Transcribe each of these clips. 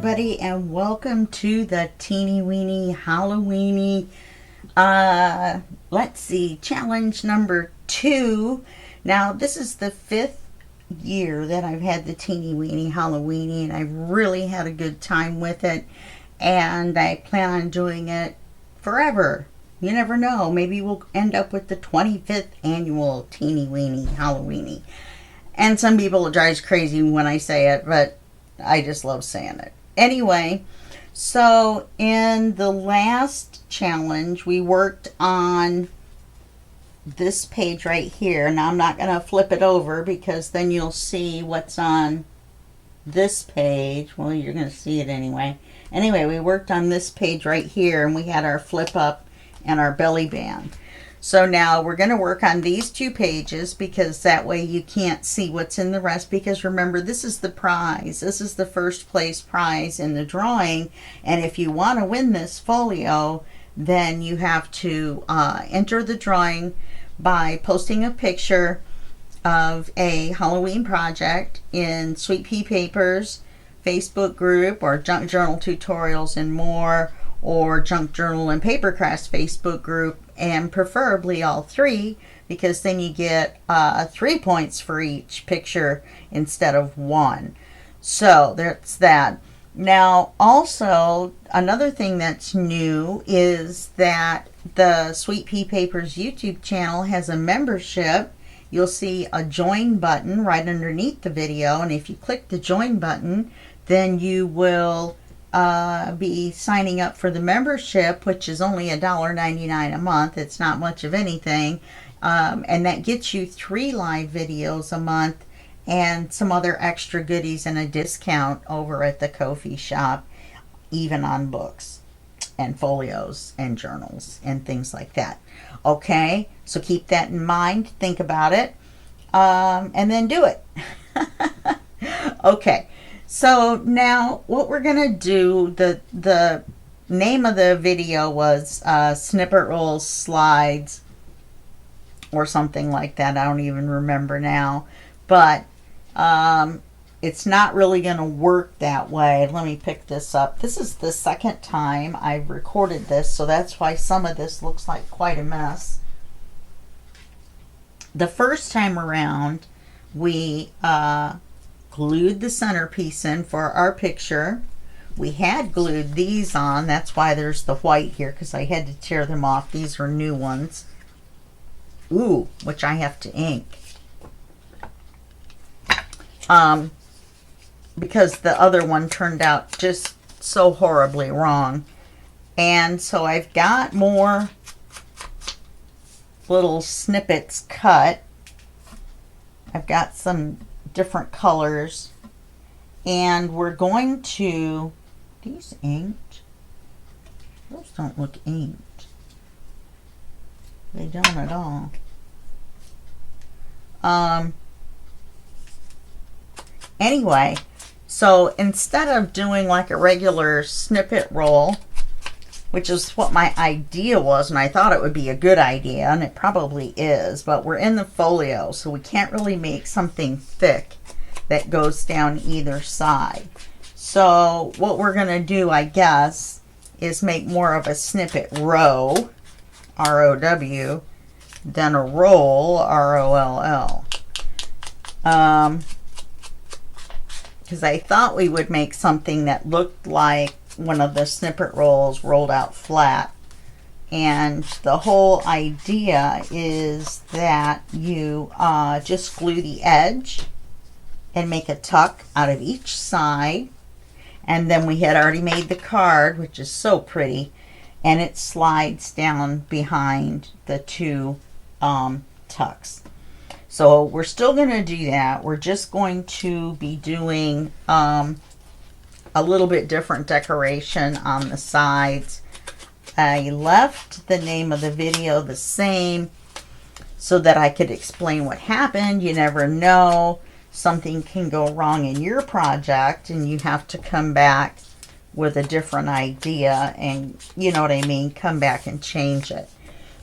everybody, and welcome to the Teeny Weeny Halloweeny, let's see, challenge number 2. Now, this is the 5th year that I've had the Teeny Weeny Halloweeny, and I've really had a good time with it, and I plan on doing it forever. You never know, maybe we'll end up with the 25th annual Teeny Weeny Halloweeny. And some people it drives crazy when I say it, but I just love saying it. Anyway, so in the last challenge, we worked on this page right here. Now, I'm not going to flip it over because then you'll see what's on this page. Well, you're going to see it anyway. Anyway, we worked on this page right here, and we had our flip up and our belly band. So now we're going to work on these 2 pages because that way you can't see what's in the rest, because remember, this is the prize. This is the first place prize in the drawing, and if you want to win this folio, then you have to enter the drawing by posting a picture of a Halloween project in Sweet Pea Papers Facebook group, or Junk Journal Tutorials and More, or Junk Journal and Paper Crafts Facebook group, and preferably all 3, because then you get 3 points for each picture instead of 1. So that's that. Now, also, another thing that's new is that the Sweet Pea Papers YouTube channel has a membership. You'll see a join button right underneath the video, and if you click the join button, then you will be signing up for the membership, which is only $1.99 a month. It's not much of anything, and that gets you 3 live videos a month and some other extra goodies and a discount over at the Ko-fi shop, even on books and folios and journals and things like that. Okay, so keep that in mind, think about it, and then do it. Okay. So now what we're going to do, the name of the video was Snippet Rolls Slides or something like that. I don't even remember now. But it's not really going to work that way. Let me pick this up. This is the second time I've recorded this, so that's why some of this looks like quite a mess. The first time around, we glued the centerpiece in for our picture. We had glued these on. That's why there's the white here, because I had to tear them off. These are new ones. Ooh, which I have to ink. Because the other one turned out just so horribly wrong. And so I've got more little snippets cut. I've got some different colors, and we're going to, these inked? Those don't look inked. They don't at all. Anyway, so instead of doing like a regular snippet roll, which is what my idea was, and I thought it would be a good idea, and it probably is, but we're in the folio, so we can't really make something thick that goes down either side. So what we're going to do, I guess, is make more of a snippet row, R-O-W, than a roll, R-O-L-L. Because I thought we would make something that looked like one of the snippet rolls rolled out flat, and the whole idea is that you just glue the edge and make a tuck out of each side, and then we had already made the card, which is so pretty, and it slides down behind the 2 tucks. So we're still going to do that. We're just going to be doing a little bit different decoration on the sides. I left the name of the video the same so that I could explain what happened. You never know. Something can go wrong in your project and you have to come back with a different idea, and you know what I mean, come back and change it.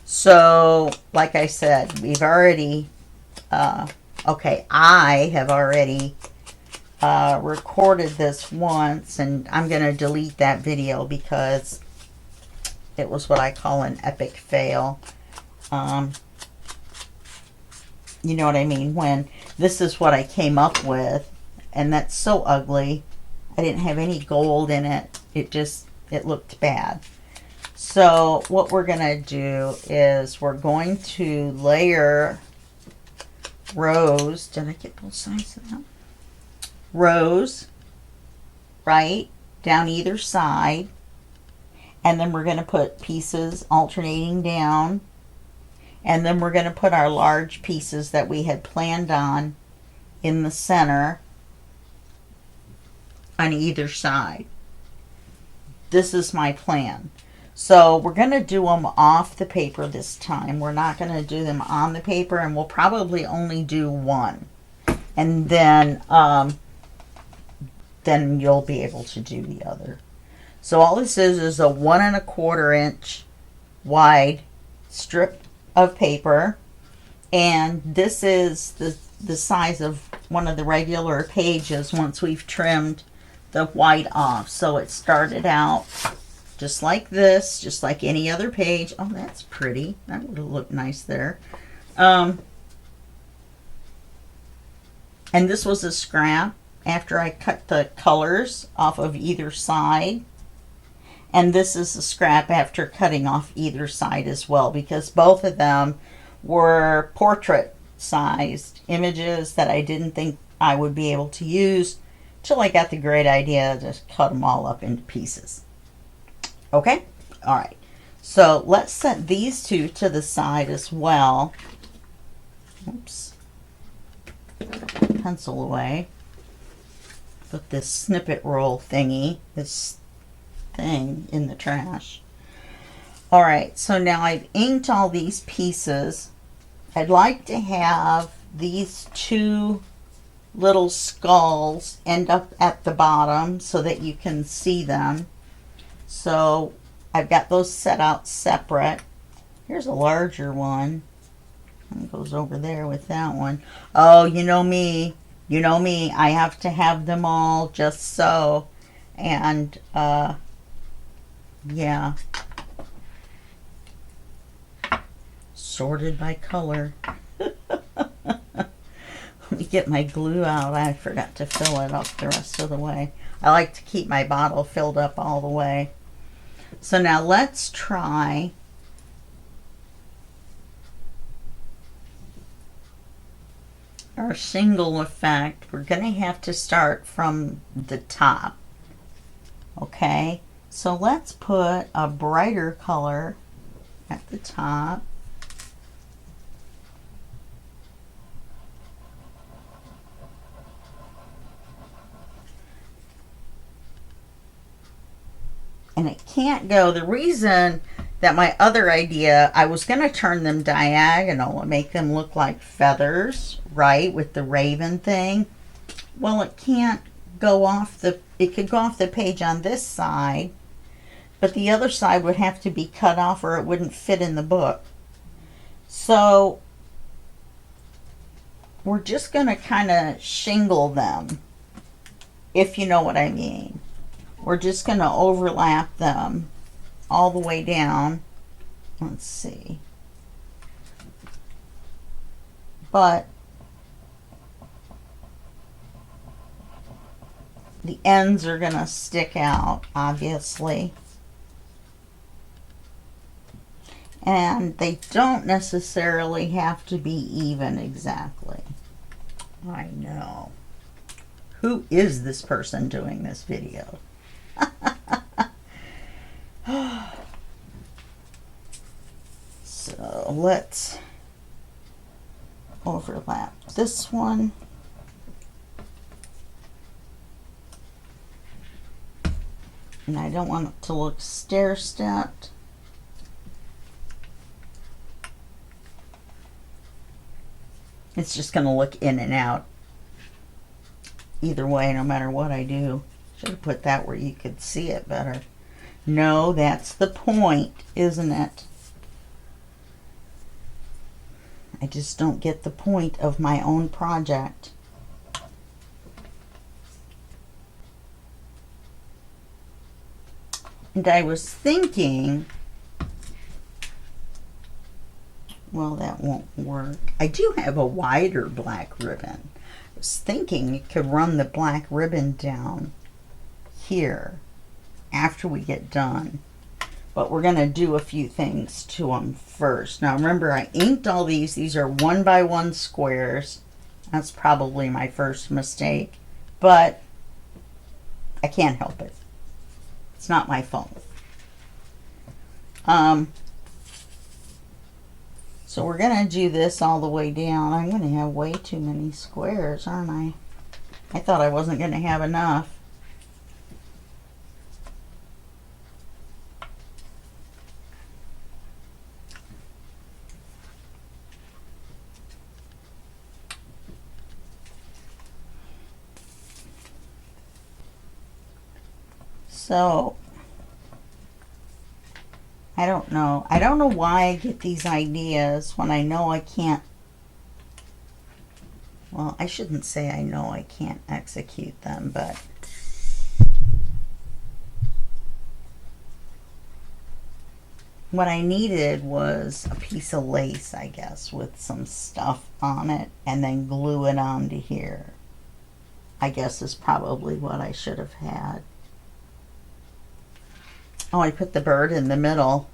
So like I said, we've already I have already recorded this once, and I'm going to delete that video because it was what I call an epic fail. You know what I mean? When this is what I came up with, and that's so ugly. I didn't have any gold in it. It looked bad. So what we're going to do is we're going to layer rows. Did I get both sides of that? Rows, right, down either side. And then we're going to put pieces alternating down. And then we're going to put our large pieces that we had planned on in the center on either side. This is my plan. So we're going to do them off the paper this time. We're not going to do them on the paper, and we'll probably only do one. And then you'll be able to do the other. So all this is a 1 1/4 inch wide strip of paper, and this is the size of one of the regular pages once we've trimmed the white off. So it started out just like this, just like any other page. Oh, that's pretty. That would have looked nice there. And this was a scrap after I cut the colors off of either side. And this is a scrap after cutting off either side as well, because both of them were portrait sized images that I didn't think I would be able to use till I got the great idea to cut them all up into pieces. Okay? All right. So let's set these two to the side as well. Oops. Pencil away. Put this snippet roll thingy, this thing, in the trash. All right, so now I've inked all these pieces. I'd like to have these two little skulls end up at the bottom so that you can see them. So I've got those set out separate. Here's a larger one. It goes over there with that one. Oh, you know me. You know me. I have to have them all just so. And, yeah. Sorted by color. Let me get my glue out. I forgot to fill it up the rest of the way. I like to keep my bottle filled up all the way. So now let's try our shingle effect. We're going to have to start from the top. Okay, so let's put a brighter color at the top. And it can't go. The reason that my other idea, I was going to turn them diagonal and make them look like feathers, right, with the raven thing. Well, it can't go off the, it could go off the page on this side, but the other side would have to be cut off or it wouldn't fit in the book. So we're just going to kind of shingle them, if you know what I mean. We're just going to overlap them all the way down. Let's see. But the ends are going to stick out, obviously. And they don't necessarily have to be even exactly. I know. Who is this person doing this video? So let's overlap this one. And I don't want it to look stair-stepped. It's just going to look in and out either way, no matter what I do. Should have put that where you could see it better. No, that's the point, isn't it? I just don't get the point of my own project. And I was thinking, well, that won't work. I do have a wider black ribbon. I was thinking you could run the black ribbon down here after we get done. But we're going to do a few things to them first. Now remember, I inked all these. These are 1x1 squares. That's probably my first mistake, but I can't help it. It's not my fault. So we're going to do this all the way down. I'm going to have way too many squares, aren't I? I thought I wasn't going to have enough. So I don't know. I don't know why I get these ideas when I know I can't. Well, I shouldn't say I know I can't execute them, but what I needed was a piece of lace, I guess, with some stuff on it, and then glue it onto here. I guess is probably what I should have had. Oh, I put the bird in the middle,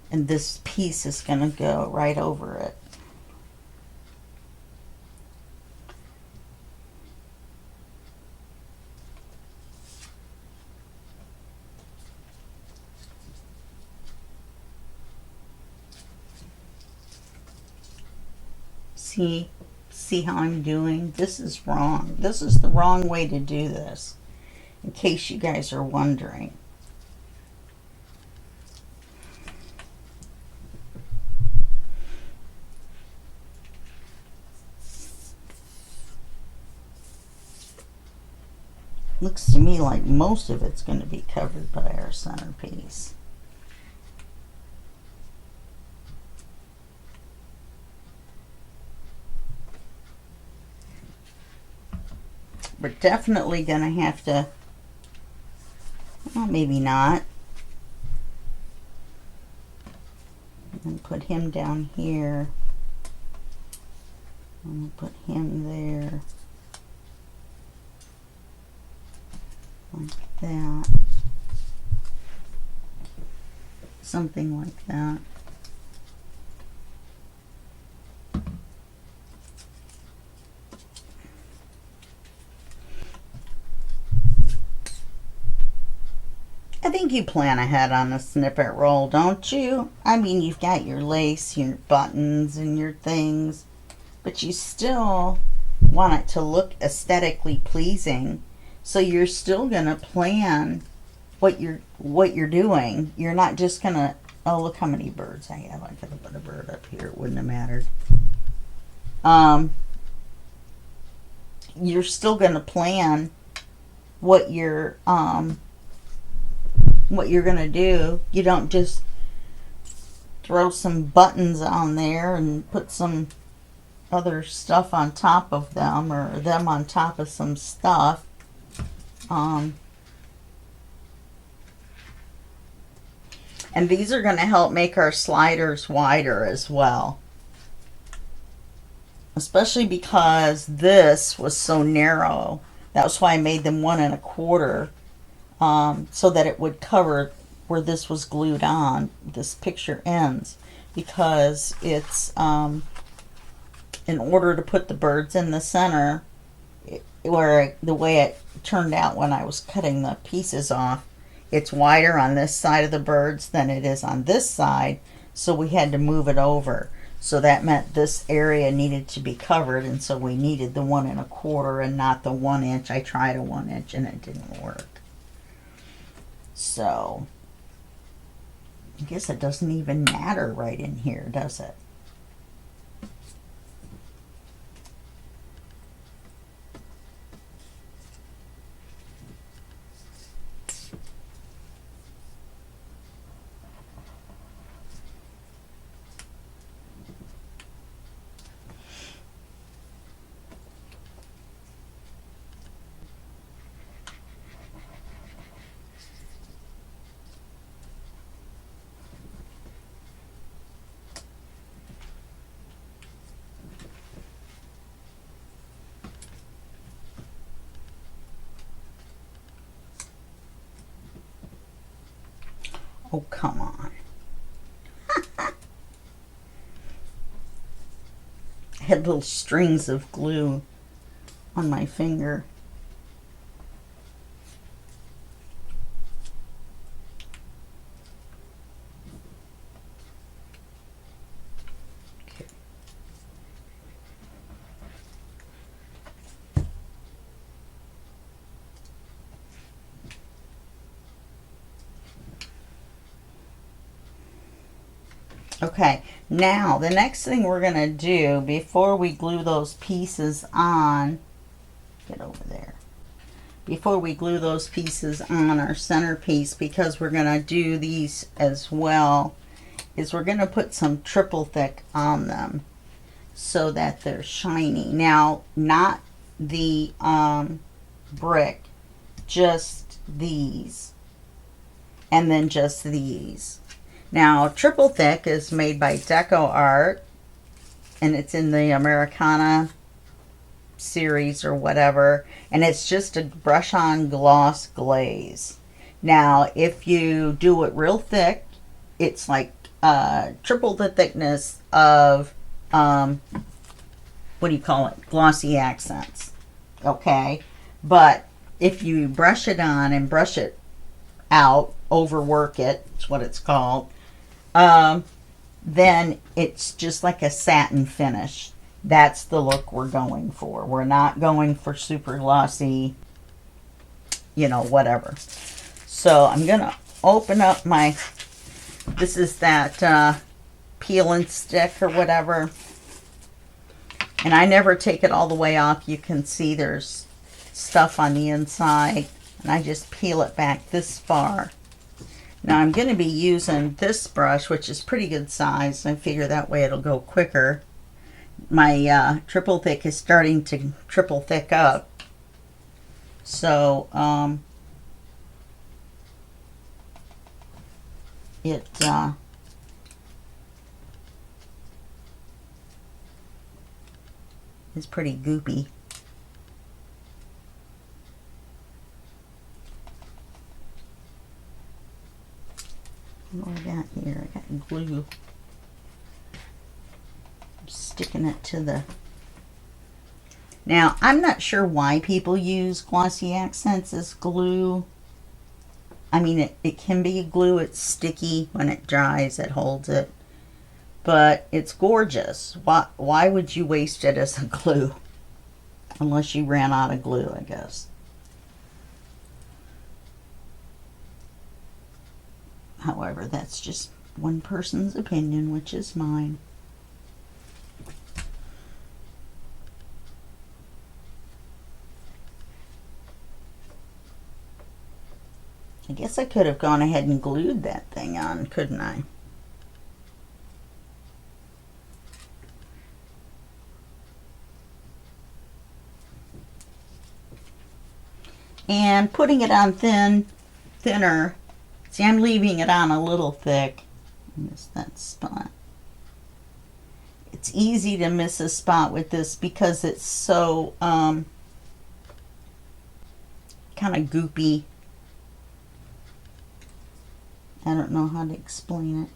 and this piece is going to go right over it. See how I'm doing? This is wrong. This is the wrong way to do this, in case you guys are wondering. Looks to me like most of it's going to be covered by our centerpiece. We're definitely going to have to, well, maybe not. And put him down here. I'm going to put him there. Like that. Something like that. I think you plan ahead on the snippet roll, don't you? I mean, you've got your lace, your buttons, and your things, but you still want it to look aesthetically pleasing. So you're still gonna plan what you're doing. You're not just gonna, oh, look how many birds I have. I could have put a bird up here. It wouldn't have mattered. You're still gonna plan what you're gonna do. You don't just throw some buttons on there and put some other stuff on top of them, or them on top of some stuff. And these are going to help make our sliders wider as well, especially because this was so narrow. That was why I made them 1 1/4, so that it would cover where this was glued on. This picture ends, because it's in order to put the birds in the center, where the way it turned out when I was cutting the pieces off, it's wider on this side of the birds than it is on this side, so we had to move it over. So that meant this area needed to be covered, and so we needed the 1 1/4 and not the 1 inch. I tried a 1 inch and it didn't work. So I guess it doesn't even matter right in here, does it? Oh, come on. I had little strings of glue on my finger. Okay, now the next thing we're going to do before we glue those pieces on, get over there, before we glue those pieces on our centerpiece, because we're going to do these as well, is we're going to put some triple thick on them so that they're shiny. Now, not the brick, just these, and then just these. Now, triple thick is made by Deco Art, and it's in the Americana series or whatever, and it's just a brush-on gloss glaze. Now, if you do it real thick, it's like triple the thickness of, what do you call it, glossy accents, okay? But if you brush it on and brush it out, overwork it, it's what it's called, then it's just like a satin finish. That's the look we're going for. We're not going for super glossy, you know, whatever. So I'm going to open up my, this is that peel and stick or whatever. And I never take it all the way off. You can see there's stuff on the inside. And I just peel it back this far. Now I'm going to be using this brush, which is pretty good size. I figure that way it'll go quicker. My triple thick is starting to triple thick up. So it is pretty goopy. What do I got here? I got glue. I'm sticking it to the... Now, I'm not sure why people use glossy accents as glue. I mean, it can be a glue. It's sticky. When it dries, it holds it. But it's gorgeous. Why would you waste it as a glue? Unless you ran out of glue, I guess. However, that's just one person's opinion, which is mine. I guess I could have gone ahead and glued that thing on, couldn't I? And putting it on thinner. See, I'm leaving it on a little thick. Miss that spot. It's easy to miss a spot with this because it's so kind of goopy. I don't know how to explain it.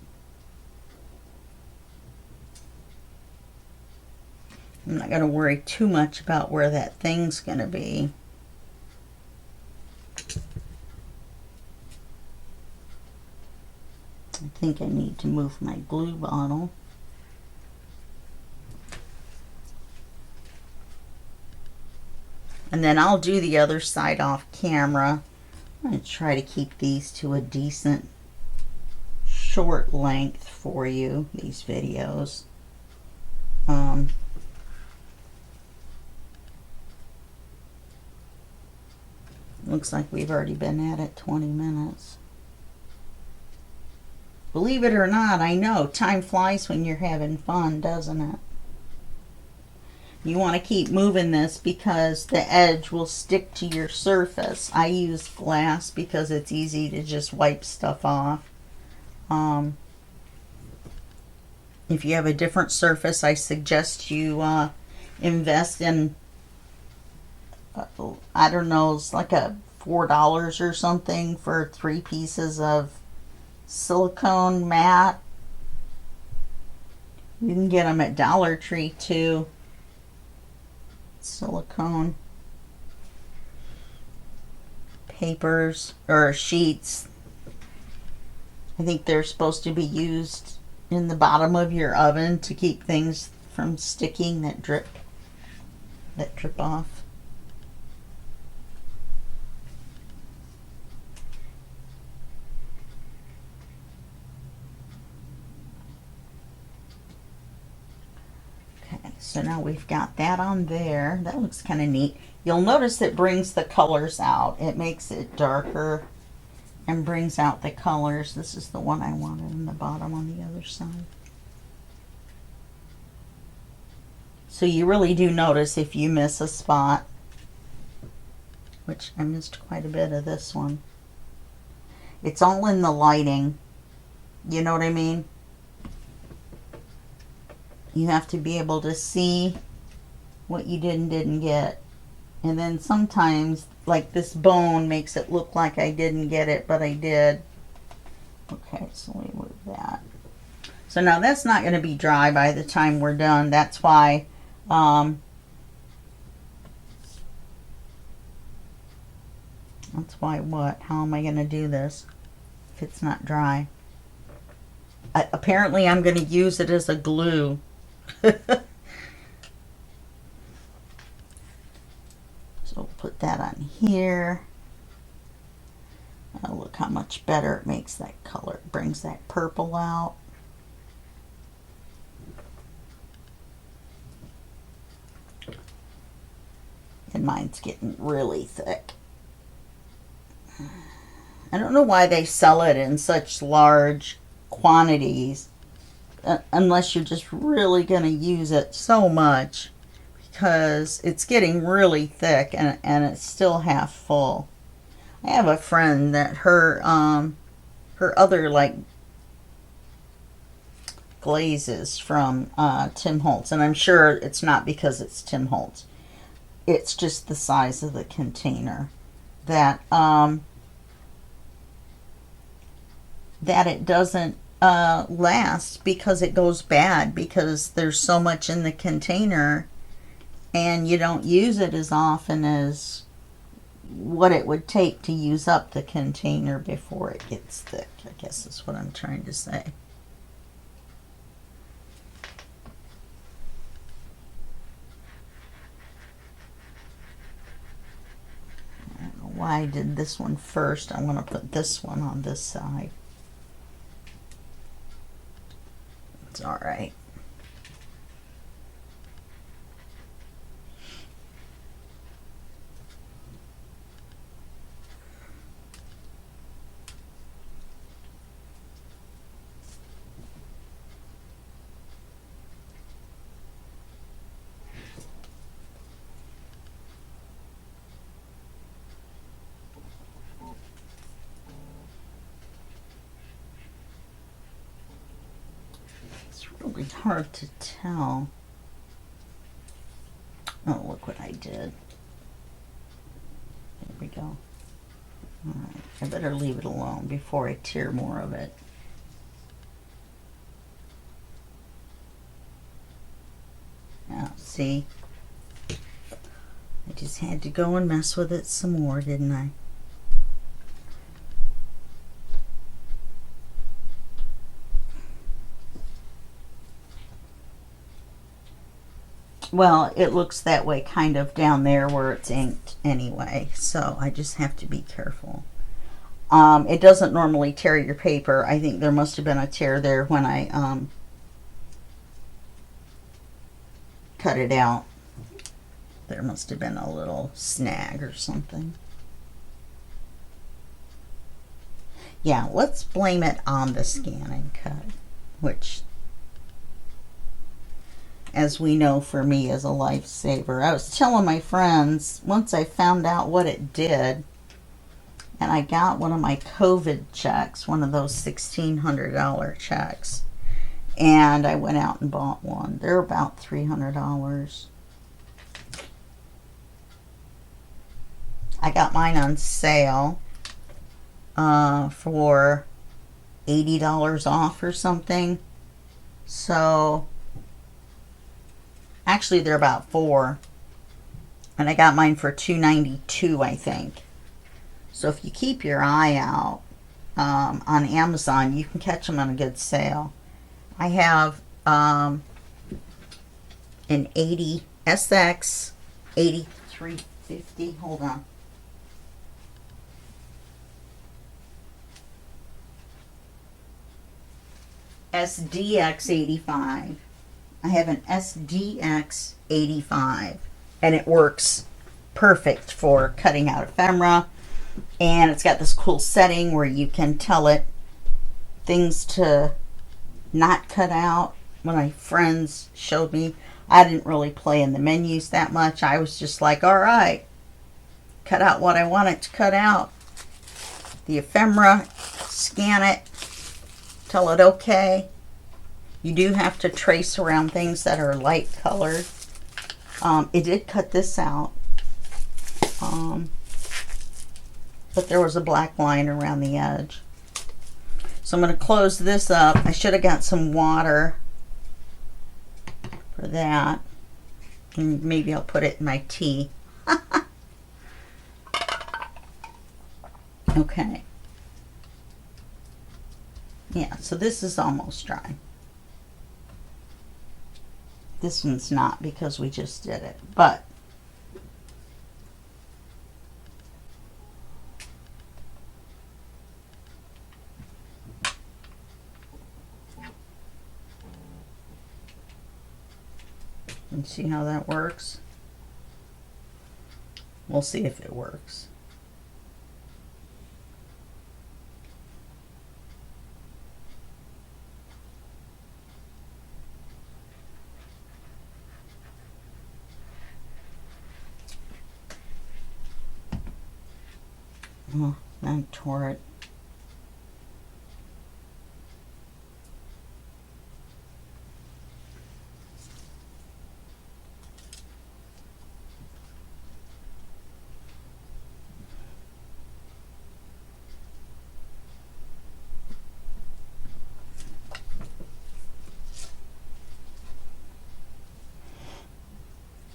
I'm not going to worry too much about where that thing's going to be. I think I need to move my glue bottle. And then I'll do the other side off camera. I'm going to try to keep these to a decent short length for you, these videos. Looks like we've already been at it 20 minutes. Believe it or not, I know, time flies when you're having fun, doesn't it? You want to keep moving this because the edge will stick to your surface. I use glass because it's easy to just wipe stuff off. If you have a different surface, I suggest you invest in, I don't know, it's like a $4 or something for 3 pieces of silicone mat. You can get them at Dollar Tree too. Silicone papers or sheets. I think they're supposed to be used in the bottom of your oven to keep things from sticking that drip off. Okay, so now we've got that on there. That looks kind of neat. You'll notice it brings the colors out. It makes it darker and brings out the colors. This is the one I wanted in the bottom on the other side. So you really do notice if you miss a spot, which I missed quite a bit of this one. It's all in the lighting. You know what I mean? You have to be able to see what you did and didn't get. And then sometimes, like this bone makes it look like I didn't get it, but I did. Okay, so we move that. So now that's not going to be dry by the time we're done. That's why what? How am I going to do this if it's not dry? Apparently I'm going to use it as a glue. So put that on here. Oh, look how much better it makes that color. It brings that purple out. And mine's getting really thick. I don't know why they sell it in such large quantities unless you're just really going to use it so much, because it's getting really thick and it's still half full. I have a friend that her other like glazes from Tim Holtz, and I'm sure it's not because it's Tim Holtz. It's just the size of the container that that it doesn't last, because it goes bad because there's so much in the container and you don't use it as often as what it would take to use up the container before it gets thick. I guess that's what I'm trying to say. I don't know why I did this one first. I want to put this one on this side. It's all right. Really hard to tell. Oh, look what I did. There we go. Alright, I better leave it alone before I tear more of it. Now, see? I just had to go and mess with it some more, didn't I? Well, it looks that way kind of down there where it's inked anyway, so I just have to be careful. It doesn't normally tear your paper. I think there must have been a tear there when I cut it out. There must have been a little snag or something. Yeah, let's blame it on the scan and cut, which, as we know, for me is a lifesaver. I was telling my friends, once I found out what it did, and I got one of my COVID checks, one of those $1,600 checks, and I went out and bought one. They're about $300. I got mine on sale for $80 off or something. So actually they're about 4, and I got mine for $2.92, I think. So if you keep your eye out on Amazon, you can catch them on a good sale. I have an 80 SX 8350. Hold on. SDX 85. I have an SDX 85, and it works perfect for cutting out ephemera. And it's got this cool setting where you can tell it things to not cut out. When my friends showed me, I didn't really play in the menus that much. I was just like, all right, cut out what I want it to cut out. The ephemera, scan it, tell it okay. You do have to trace around things that are light colored. It did cut this out. But there was a black line around the edge. So I'm going to close this up. I should have got some water for that. And maybe I'll put it in my tea. Okay. Yeah, so this is almost dry. This one's not because we just did it, but and see how that works. We'll see if it works. Oh, I tore it.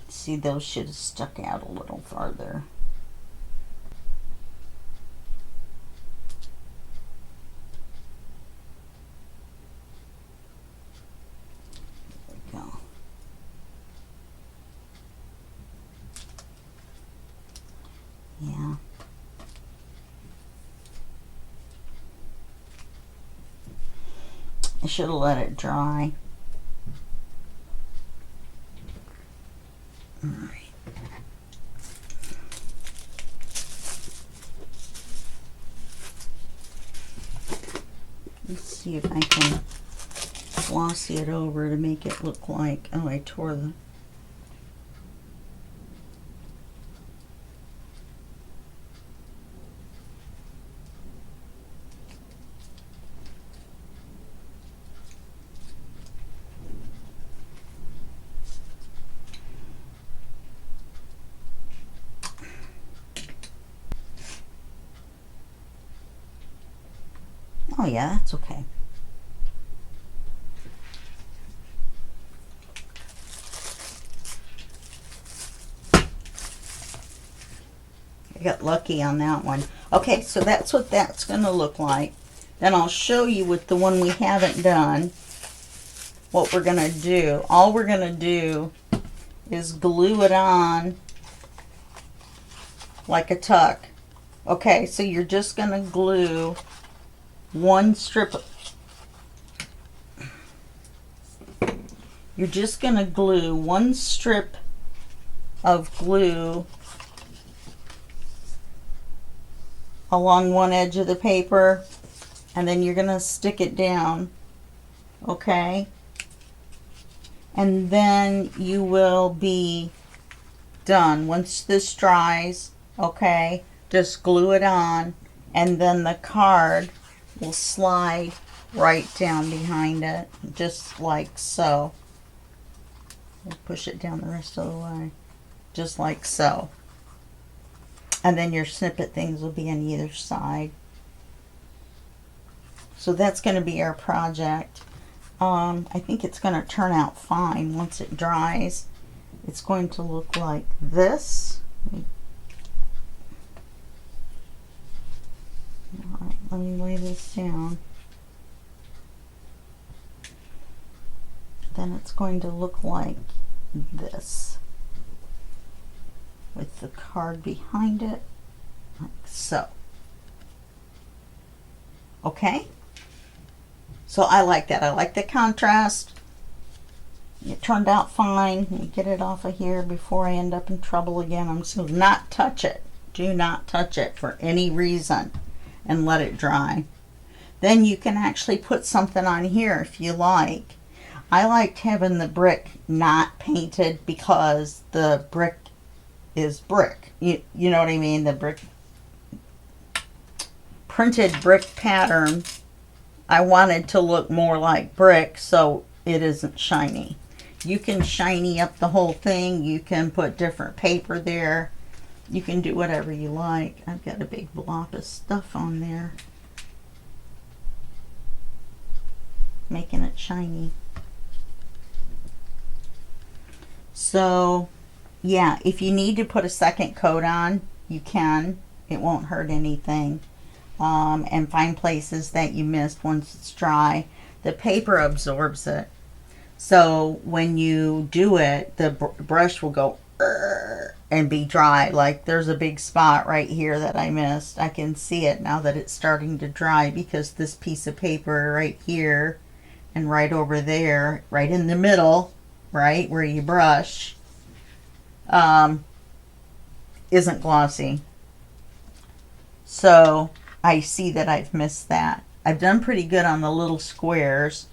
See, those should have stuck out a little farther. There we go. Yeah. I should have let it dry. All right. Let's see if I can glossy it over to make it look like, oh, I tore the, oh yeah, that's okay. I got lucky on that one. Okay, so that's what that's going to look like. Then I'll show you with the one we haven't done what we're going to do. All we're going to do is glue it on like a tuck. Okay, so you're just going to glue one strip. You're just going to glue one strip of glue along one edge of the paper, and then you're going to stick it down. Okay? And then you will be done. Once this dries, okay, just glue it on, and then the card will slide right down behind it, just like so. We'll push it down the rest of the way, just like so. And then your snippet things will be on either side. So that's going to be our project. I think it's going to turn out fine once it dries. It's going to look like this. All right, let me lay this down. Then it's going to look like this, with the card behind it, like so. Okay? So I like that. I like the contrast. It turned out fine. Let me get it off of here before I end up in trouble again. I'm just going to not touch it. Do not touch it for any reason and let it dry. Then you can actually put something on here if you like. I liked having the brick not painted because the brick is brick. You know what I mean? The brick, printed brick pattern, I wanted to look more like brick so it isn't shiny. You can shiny up the whole thing. You can put different paper there. You can do whatever you like. I've got a big blob of stuff on there, making it shiny. So yeah, if you need to put a second coat on, you can. It won't hurt anything. And find places that you missed once it's dry. The paper absorbs it. So when you do it, the brush will go and be dry. Like there's a big spot right here that I missed. I can see it now that it's starting to dry because this piece of paper right here and right over there, right in the middle, right where you brush, isn't glossy. So I see that I've missed that. I've done pretty good on the little squares,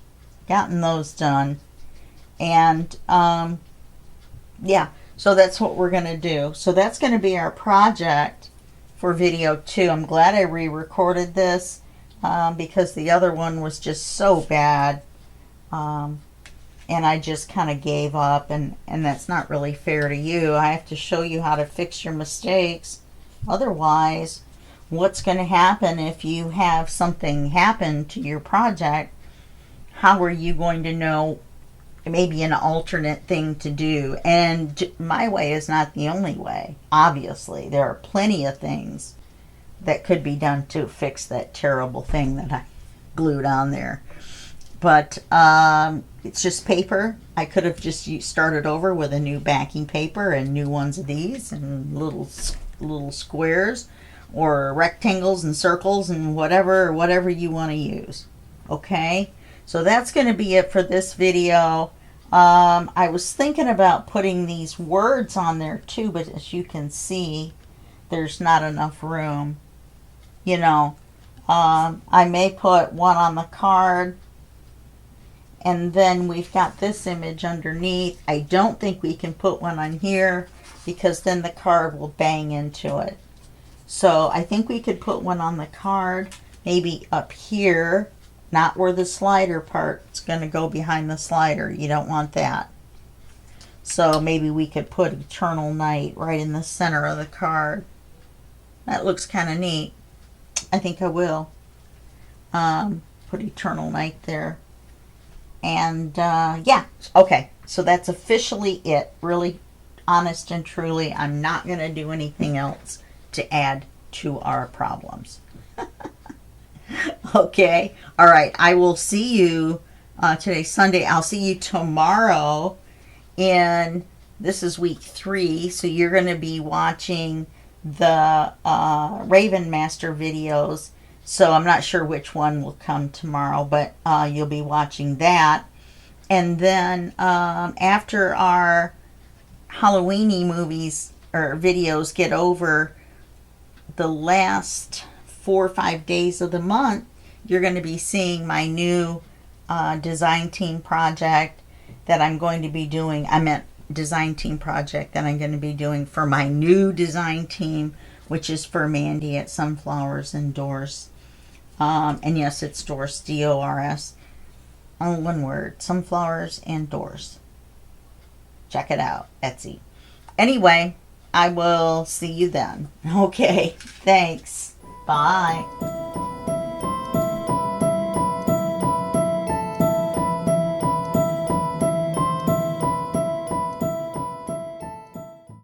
gotten those done. And yeah, so that's what we're going to do. So that's going to be our project for video 2. I'm glad I re-recorded this because the other one was just so bad. And I just kind of gave up, and that's not really fair to you. I have to show you how to fix your mistakes. Otherwise, what's going to happen if you have something happen to your project? How are you going to know maybe an alternate thing to do? And my way is not the only way. Obviously, there are plenty of things that could be done to fix that terrible thing that I glued on there. But it's just paper. I could have just started over with a new backing paper and new ones of these and little squares or rectangles and circles and whatever you want to use. Okay, so that's going to be it for this video. I was thinking about putting these words on there too, but as you can see, there's not enough room. You know, I may put one on the card, and then we've got this image underneath. I don't think we can put one on here because then the card will bang into it. So I think we could put one on the card, maybe up here, not where the slider part's going to go behind the slider. You don't want that. So maybe we could put Eternal Night right in the center of the card. That looks kind of neat. I think I will put Eternal Night there. And yeah, okay, so that's officially it. Really, honest and truly, I'm not going to do anything else to add to our problems. Okay, all right, I will see you today's Sunday. I'll see you tomorrow, and this is week 3, so you're going to be watching the Raven Master videos. So I'm not sure which one will come tomorrow, but you'll be watching that. And then after our Halloweeny movies or videos get over, the last 4 or 5 days of the month, you're going to be seeing my new design team project that I'm going to be doing. I meant design team project that I'm going to be doing for my new design team, which is for Mandy at Sunflowers and Doors. And yes, it's Doors, D-O-R-S. All one word, Sunflowers and Doors. Check it out, Etsy. Anyway, I will see you then. Okay, thanks. Bye.